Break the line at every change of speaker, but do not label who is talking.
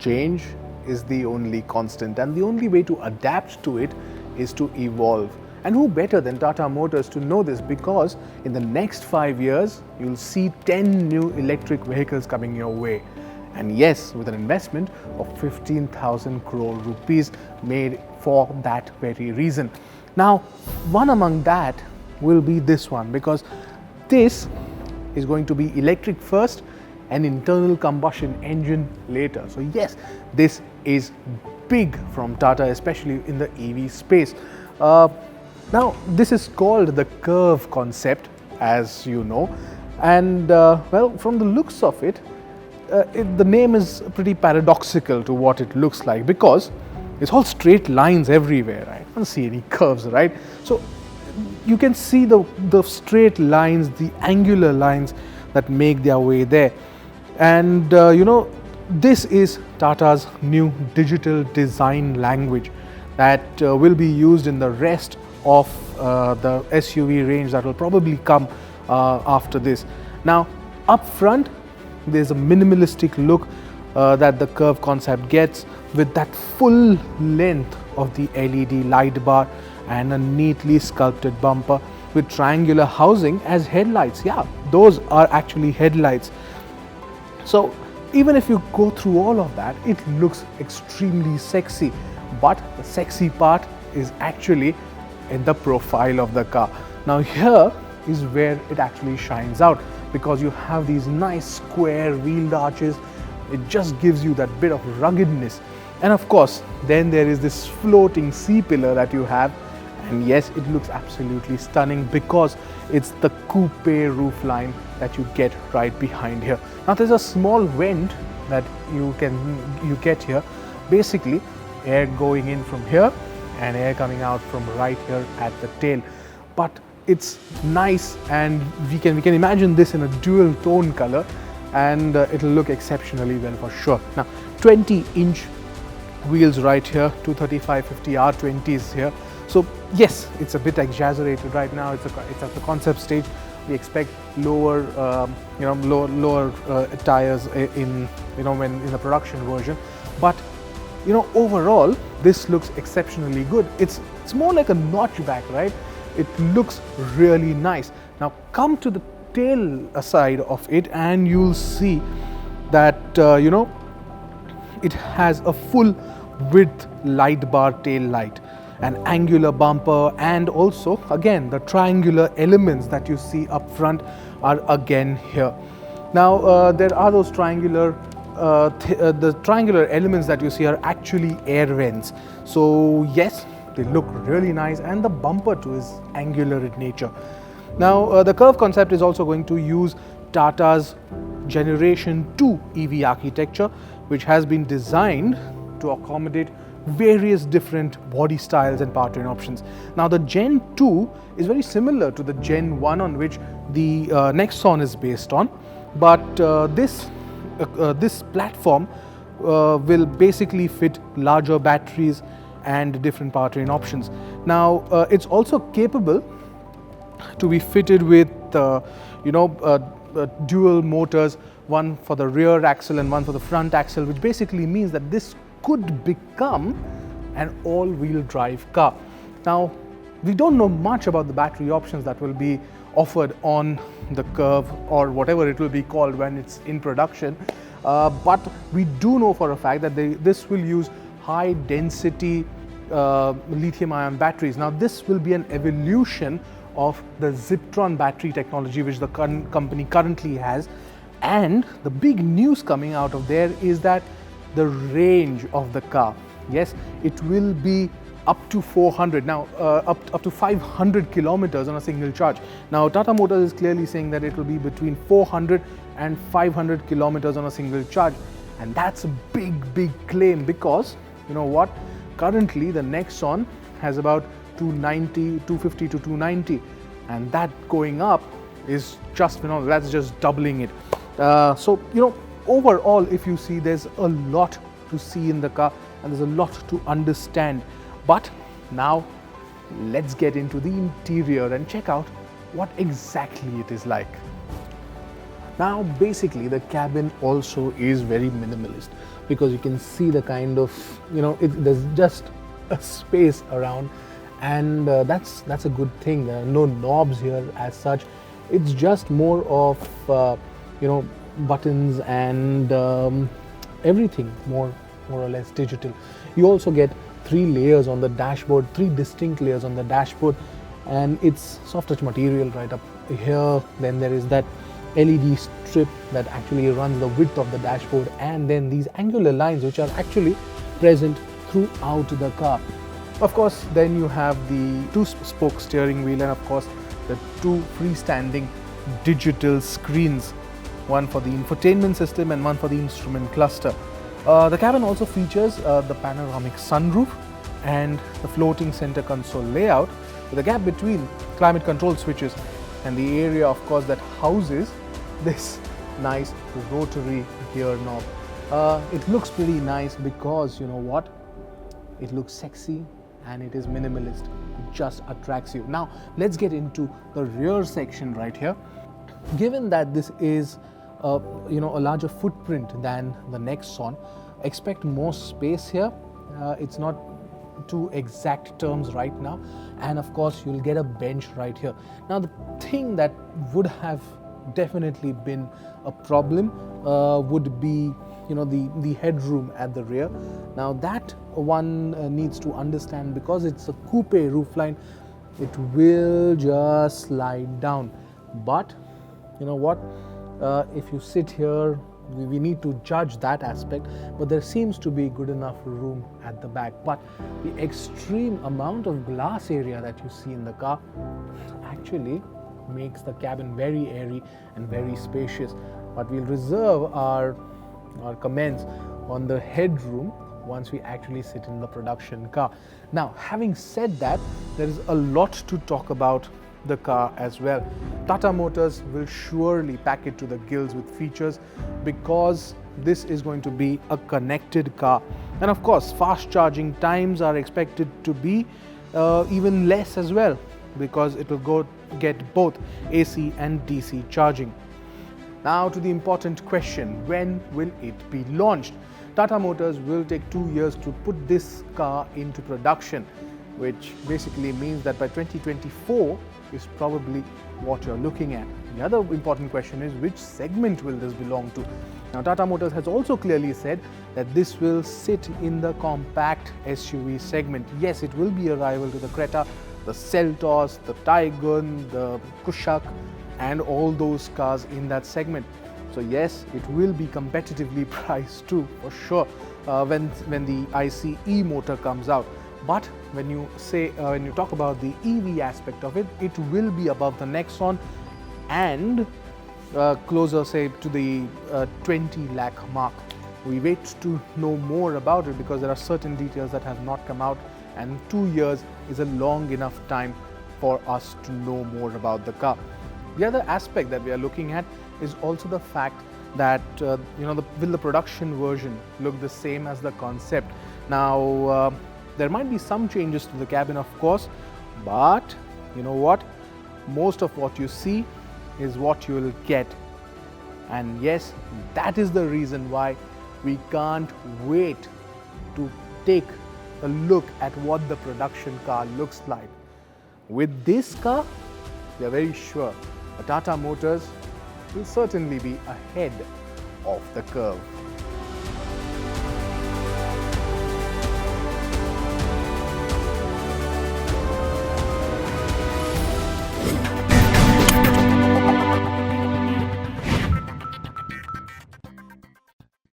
change is the only constant, and the only way to adapt to it is to evolve. And who better than Tata Motors to know this, because in the next 5 years you'll see 10 new electric vehicles coming your way. And yes, with an investment of 15,000 crore rupees made for that very reason. Now, one among that will be this one, because this is going to be electric first and internal combustion engine later. So yes, this is big from Tata, especially in the EV space. Now, this is called the CURVV concept, as you know, and well, from the looks of it, the name is pretty paradoxical to what it looks like, because it's all straight lines everywhere. I don't see any curves, right? So you can see the straight lines, the angular lines that make their way there. And you know, this is Tata's new digital design language that will be used in the rest of the SUV range that will probably come after this. Now, up front, there's a minimalistic look that the CURVV concept gets, with that full length of the LED light bar and a neatly sculpted bumper with triangular housing as headlights. Yeah, those are actually headlights. So even if you go through all of that, it looks extremely sexy, but the sexy part is actually in the profile of the car. Now here is where it actually shines out, because you have these nice square wheeled arches. It just gives you that bit of ruggedness. And of course, then there is this floating C-pillar that you have. And yes, it looks absolutely stunning, because it's the coupe roofline that you get right behind here. Now there's a small vent that you get here. Basically, air going in from here and air coming out from right here at the tail. But it's nice, and we can imagine this in a dual tone color, and it'll look exceptionally well for sure. Now 20-inch wheels right here, 235/50 R20s here. So yes, it's a bit exaggerated right now. It's at the concept stage. We expect lower, lower tires in the production version. But overall, this looks exceptionally good. It's more like a notchback, right? It looks really nice. Now come to the tail side of it, and you'll see that it has a full width light bar tail light, an angular bumper, and also again the triangular elements that you see up front are again here. Now there are those triangular the triangular elements that you see are actually air vents. So yes, they look really nice, and the bumper too is angular in nature. Now the CURVV concept is also going to use Tata's Generation 2 EV architecture, which has been designed to accommodate various different body styles and powertrain options. Now the Gen 2 is very similar to the Gen 1 on which the Nexon is based on, but this platform will basically fit larger batteries and different powertrain options. Now it's also capable to be fitted with dual motors, one for the rear axle and one for the front axle, which basically means that this could become an all-wheel drive car. Now we don't know much about the battery options that will be offered on the CURVV, or whatever it will be called when it's in production, but we do know for a fact that this will use high density lithium-ion batteries. Now this will be an evolution of the Ziptron battery technology which the company currently has, and the big news coming out of there is that the range of the car, yes, it will be up to 400, now up to 500 kilometers on a single charge. Now Tata Motors is clearly saying that it will be between 400 and 500 kilometers on a single charge, and that's a big claim, because you know what, currently the Nexon has about 250 to 290, and that going up is just, that's just doubling it. So overall, if you see, there's a lot to see in the car, and there's a lot to understand. But now let's get into the interior and check out what exactly it is like. Now basically the cabin also is very minimalist, because you can see the kind of, there's just a space around, and that's a good thing. There are no knobs here as such. It's just more of buttons and everything more or less digital. You also get three layers on the dashboard, three distinct layers on the dashboard, and it's soft touch material right up here. Then there is that LED strip that actually runs the width of the dashboard, and then these angular lines which are actually present throughout the car. Of course, then you have the two-spoke steering wheel, and of course the two freestanding digital screens, one for the infotainment system and one for the instrument cluster. The cabin also features the panoramic sunroof and the floating center console layout, with a gap between climate control switches and the area, of course, that houses this nice rotary gear knob. It looks pretty nice because, you know what, it looks sexy and it is minimalist. It just attracts you. Now let's get into the rear section right here. Given that this is a larger footprint than the Nexon, expect more space here. It's not to exact terms right now, and of course you'll get a bench right here. Now the thing that would have definitely been a problem would be the headroom at the rear. Now that one needs to understand, because it's a coupe roofline, it will just slide down. But you know what, if you sit here, we need to judge that aspect, but there seems to be good enough room at the back. But the extreme amount of glass area that you see in the car actually makes the cabin very airy and very spacious. But we'll reserve our comments on the headroom once we actually sit in the production car. Now, having said that, there is a lot to talk about the car as well. Tata Motors will surely pack it to the gills with features, because this is going to be a connected car. And of course, fast charging times are expected to be even less as well, because it will get both AC and DC charging. Now to the important question, when will it be launched? Tata Motors will take 2 years to put this car into production, which basically means that by 2024 is probably what you're looking at. The other important question is, which segment will this belong to? Now Tata Motors has also clearly said that this will sit in the compact SUV segment. Yes, it will be a rival to the Creta, the Seltos, the Taygun, the Kushaq, and all those cars in that segment. So yes, it will be competitively priced too, for sure, when the ICE motor comes out. But when you talk about the EV aspect of it, it will be above the Nexon and closer, say, to the 20 lakh mark. We wait to know more about it, because there are certain details that have not come out, and 2 years is a long enough time for us to know more about the car. The other aspect that we are looking at is also the fact that will the production version look the same as the concept? Now there might be some changes to the cabin, of course, but you know what, most of what you see is what you will get. And yes, that is the reason why we can't wait to take a look at what the production car looks like. With this car, we are very sure that Tata Motors will certainly be ahead of the curve.